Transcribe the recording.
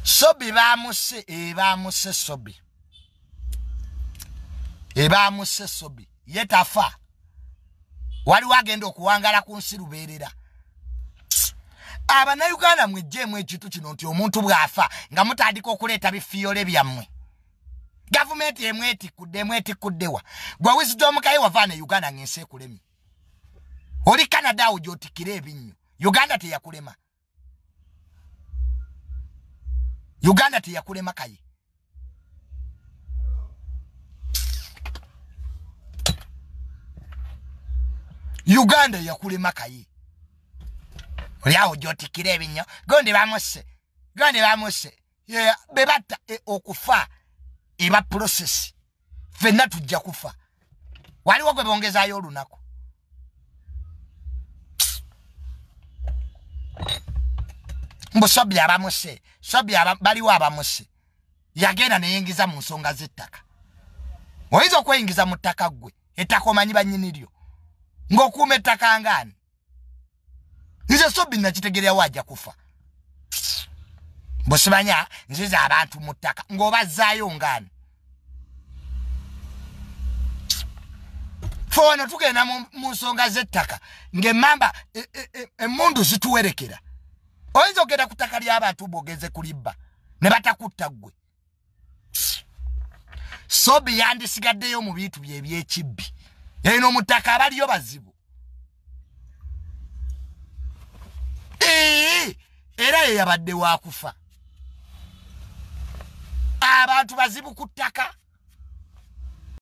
SOBI bamuse SOBI. Ebamuse SOBI. Yetafa. Wali wagenda okuwangala ku nsi lubeerera. Abana Uganda mwejjemu ekitu kino nti omuntu bw'afa nga mutandika okuleeta bifiyole byammwe. Gavumenti emwetikuddewa. Gwe Wisdom kaye wavaana Uganda ng'ensi ekulemye. Oli Canada awo gy'otikira ebinnyo. Uganda teyakulema. Uganda teyakulema kaye. Uganda yakulema kaye. Oli awo gy'otikira ebinnyo. Gondi bamuse. Bebatta okufa. Eba process. Fenna tujja kufa. Waliwo gwe bongezaayo olunaku. Mbu SOBI abamuse. Baliwo abamuse. Yagenda neyingiza mu nsonga z'ettaka. Oyinza okweyingiza mu ttaka gwe. Ettaka omanyi bannyiniryo. Ng'okuuma ettaka ngaani. Nze SOBI nakitegeera wajja kufa. Busimanya nziza abantu mu ttaka ng'obazzaayo ngaani. Fono tugenda mu nsonga z'ettaka ng'emmamba emmundu zituwerekera. Oyinza okugenda ku ttaka ly'abantu bw'ogenze kulibba ne batakutta ggwe. SOBI yandisigaddeyo mu bintu bye eby'ekibbi. Eno mu ttaka abaliyo bazibu. Era ye yabadde waakufa. Abantu bazibu ku ttaka.